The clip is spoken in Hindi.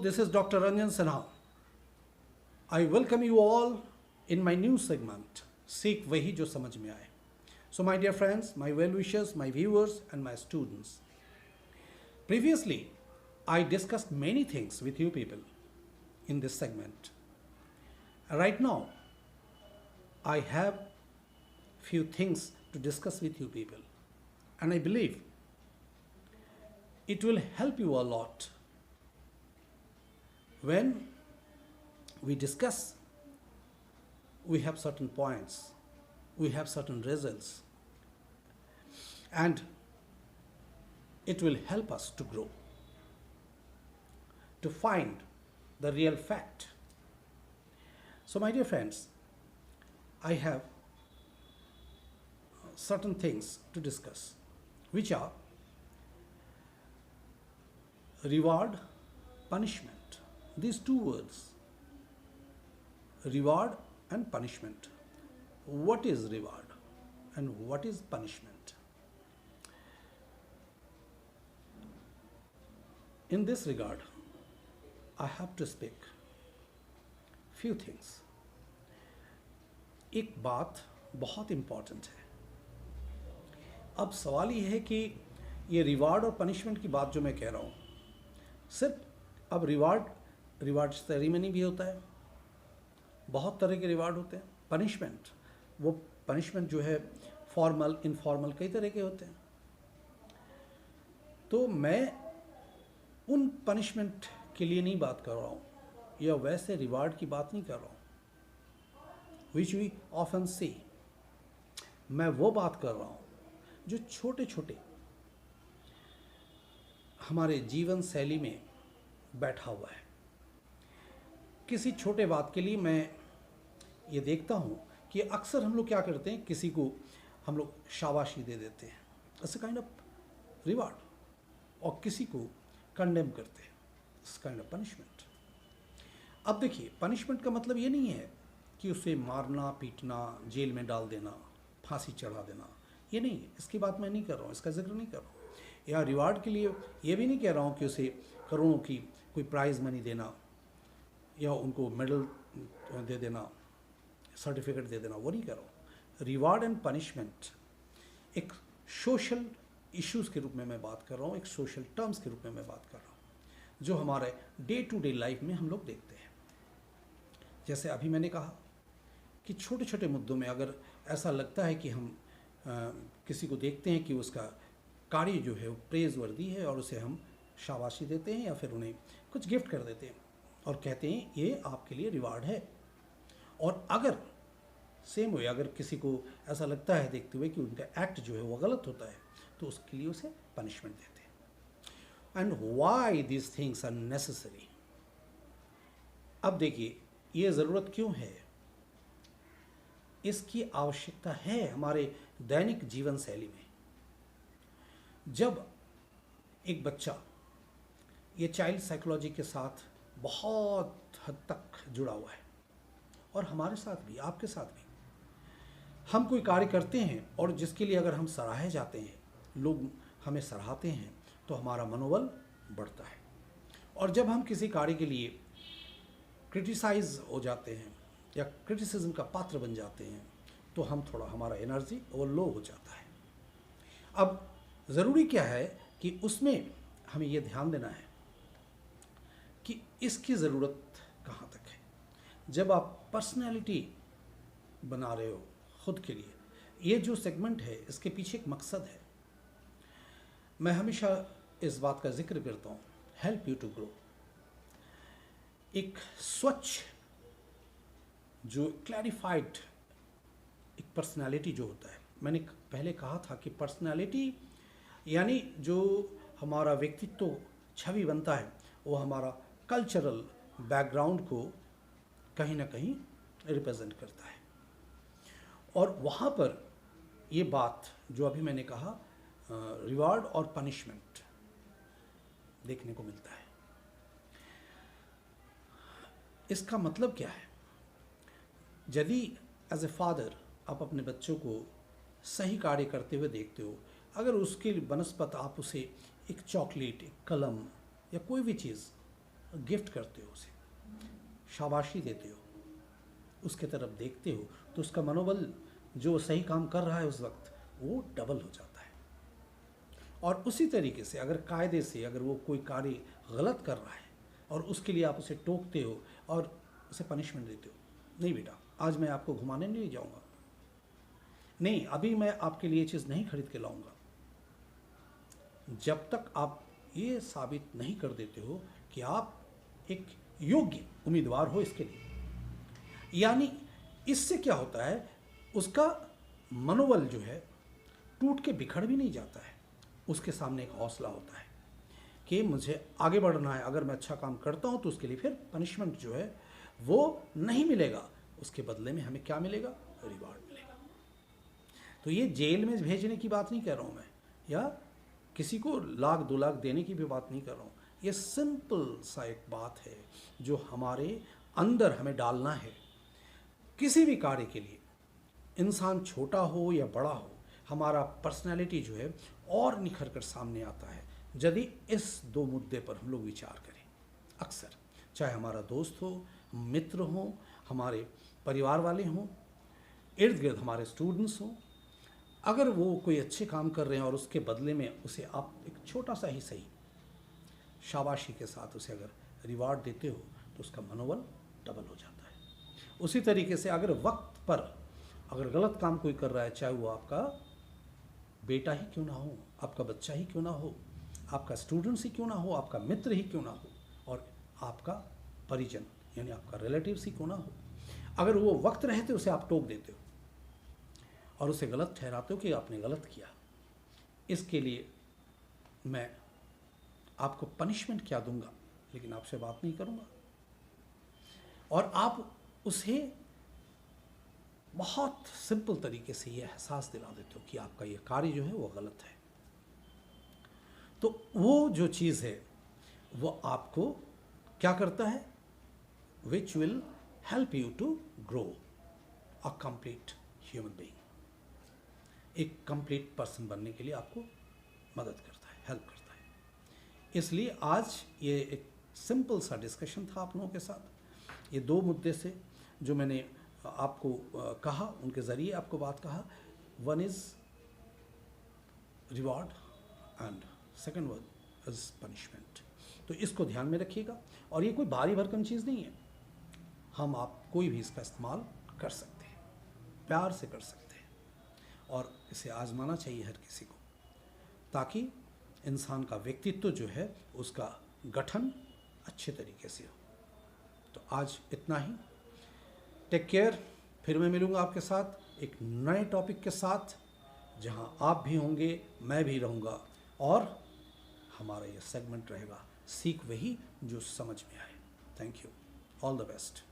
this is Dr. Ranjan Sinha. I welcome you all in my new segment, Seek वही जो समझ में आए. So my dear friends, my well-wishers, my viewers and my students. Previously, I discussed many things with you people in this segment. Right now, I have few things to discuss with you people. And I believe it will help you a lot when we discuss. We have certain points, we have certain results, and it will help us to grow, to find the real fact. So my dear friends, I have certain things to discuss, which are reward, punishment. These two words, reward and punishment. What is reward and what is punishment? In this regard, I have to speak few things. एक बात बहुत इम्पॉर्टेंट है. अब सवाल ये है कि ये रिवार्ड और पनिशमेंट की बात जो मैं कह रहा हूँ, सिर्फ अब रिवार्ड सेरेमनी भी होता है, बहुत तरह के रिवार्ड होते हैं. पनिशमेंट जो है फॉर्मल इनफॉर्मल कई तरह के होते हैं. तो मैं उन पनिशमेंट के लिए नहीं बात कर रहा हूँ या वैसे रिवार्ड की बात नहीं कर रहा हूँ विच वी ऑफन सी. मैं वो बात कर रहा हूँ जो छोटे छोटे हमारे जीवन शैली में बैठा हुआ है. किसी छोटे बात के लिए मैं ये देखता हूँ कि अक्सर हम लोग क्या करते हैं, किसी को हम लोग शाबाशी दे देते हैं, ऐसे काइंड ऑफ रिवार्ड, और किसी को कंडेम करते हैं, इस काइंड ऑफ पनिशमेंट. अब देखिए, पनिशमेंट का मतलब ये नहीं है कि उसे मारना, पीटना, जेल में डाल देना, फांसी चढ़ा देना, ये नहीं है. इसकी बात मैं नहीं कर रहा हूँ, इसका जिक्र नहीं कर रहा हूँ. या रिवार्ड के लिए ये भी नहीं कह रहा हूँ कि उसे करोड़ों की कोई प्राइज़ मनी देना या उनको मेडल दे देना, सर्टिफिकेट दे देना, वो नहीं कर रहा हूँ. रिवार्ड एंड पनिशमेंट एक सोशल इश्यूज़ के रूप में मैं बात कर रहा हूँ, एक सोशल टर्म्स के रूप में मैं बात कर रहा हूँ, जो हमारे डे टू डे लाइफ में हम लोग देखते हैं. जैसे अभी मैंने कहा कि छोटे छोटे मुद्दों में अगर ऐसा लगता है कि हम किसी को देखते हैं कि उसका कार्य जो है वो प्रेज वर्दी है और उसे हम शाबाशी देते हैं या फिर उन्हें कुछ गिफ्ट कर देते हैं और कहते हैं ये आपके लिए रिवार्ड है. और अगर सेम वे अगर किसी को ऐसा लगता है देखते हुए कि उनका एक्ट जो है वो गलत होता है तो उसके लिए उसे पनिशमेंट देते हैं. And why this things are necessary. अब देखिए, ये ज़रूरत क्यों है, इसकी आवश्यकता है हमारे दैनिक जीवन शैली में. जब एक बच्चा ये चाइल्ड साइकोलॉजी के साथ बहुत हद तक जुड़ा हुआ है, और हमारे साथ भी, आपके साथ भी, हम कोई कार्य करते हैं और जिसके लिए अगर हम सराहे जाते हैं, लोग हमें सराहते हैं, तो हमारा मनोबल बढ़ता है. और जब हम किसी कार्य के लिए क्रिटिसाइज हो जाते हैं या क्रिटिसिज्म का पात्र बन जाते हैं तो हम थोड़ा, हमारा एनर्जी वो लो हो जाता है. अब ज़रूरी क्या है कि उसमें हमें ये ध्यान देना है कि इसकी ज़रूरत कहाँ तक है. जब आप पर्सनैलिटी बना रहे हो खुद के लिए, ये जो सेगमेंट है इसके पीछे एक मकसद है. मैं हमेशा इस बात का जिक्र करता हूँ, हेल्प यू टू ग्रो. एक स्वच्छ, जो क्लैरिफाइड एक पर्सनालिटी जो होता है, मैंने पहले कहा था कि पर्सनालिटी यानी जो हमारा व्यक्तित्व छवि बनता है वो हमारा कल्चरल बैकग्राउंड को कहीं ना कहीं रिप्रेजेंट करता है. और वहाँ पर ये बात जो अभी मैंने कहा, रिवार्ड और पनिशमेंट देखने को मिलता है. इसका मतलब क्या है? यदि एज ए फादर आप अपने बच्चों को सही कार्य करते हुए देखते हो, अगर उसके बनस्पत आप उसे एक चॉकलेट, एक कलम या कोई भी चीज़ गिफ्ट करते हो, उसे शाबाशी देते हो, उसके तरफ देखते हो, तो उसका मनोबल जो सही काम कर रहा है उस वक्त वो डबल हो जाता है। और उसी तरीके से अगर कायदे से अगर वो कोई कार्य गलत कर रहा है और उसके लिए आप उसे टोकते हो और उसे पनिशमेंट देते हो, नहीं बेटा आज मैं आपको घुमाने नहीं जाऊंगा, नहीं अभी मैं आपके लिए चीज़ नहीं खरीद के लाऊंगा, जब तक आप ये साबित नहीं कर देते हो कि आप एक योग्य उम्मीदवार हो इसके लिए, यानी इससे क्या होता है, उसका मनोबल जो है टूट के बिखर भी नहीं जाता है, उसके सामने एक हौसला होता है कि मुझे आगे बढ़ना है, अगर मैं अच्छा काम करता हूँ तो उसके लिए फिर पनिशमेंट जो है वो नहीं मिलेगा, उसके बदले में हमें क्या मिलेगा, रिवार्ड मिलेगा। तो ये जेल में भेजने की बात नहीं कर रहा हूँ मैं, या किसी को 1,00,000 2,00,000 देने की भी बात नहीं कर रहा हूँ, ये सिंपल सा एक बात है जो हमारे अंदर हमें डालना है। किसी भी कार्य के लिए, इंसान छोटा हो या बड़ा हो, हमारा पर्सनैलिटी जो है और निखर कर सामने आता है यदि इस 2 मुद्दे पर हम लोग विचार करें। अक्सर चाहे हमारा दोस्त हो, मित्र हो, हमारे परिवार वाले हों, इर्द गिर्द हमारे स्टूडेंट्स हों, अगर वो कोई अच्छे काम कर रहे हैं और उसके बदले में उसे आप एक छोटा सा ही सही शाबाशी के साथ उसे अगर रिवार्ड देते हो तो उसका मनोबल डबल हो जाता है। उसी तरीके से अगर वक्त पर अगर गलत काम कोई कर रहा है, चाहे वो आपका बेटा ही क्यों ना हो, आपका बच्चा ही क्यों ना हो, आपका स्टूडेंट्स ही क्यों ना हो, आपका मित्र ही क्यों ना हो, और आपका परिजन यानी आपका रिलेटिव्स ही क्यों ना हो, अगर वो वक्त रहते उसे आप टोक देते हो और उसे गलत ठहराते हो कि आपने गलत किया, इसके लिए मैं आपको पनिशमेंट क्या दूंगा, लेकिन आपसे बात नहीं करूंगा, और आप उसे बहुत सिंपल तरीके से ये एहसास दिला देते हो कि आपका ये कार्य जो है वो गलत है। तो वो जो चीज़ है वो आपको क्या करता है, which will help you to grow a complete human being, एक कंप्लीट पर्सन बनने के लिए आपको मदद करता है, हेल्प करता है। इसलिए आज ये एक सिंपल सा डिस्कशन था आप लोगों के साथ, ये 2 मुद्दे से जो मैंने आपको कहा, उनके ज़रिए आपको बात कहा। One is reward and second one is punishment. तो इसको ध्यान में रखिएगा, और ये कोई भारी भरकम चीज़ नहीं है, हम आप कोई भी इसका इस्तेमाल कर सकते हैं, प्यार से कर सकते हैं, और इसे आजमाना चाहिए हर किसी को, ताकि इंसान का व्यक्तित्व जो है उसका गठन अच्छे तरीके से हो। तो आज इतना ही, टेक केयर। फिर मैं मिलूँगा आपके साथ एक नए टॉपिक के साथ, जहाँ आप भी होंगे, मैं भी रहूँगा, और हमारा ये सेगमेंट रहेगा सीख वही जो समझ में आए। Thank you, all the best.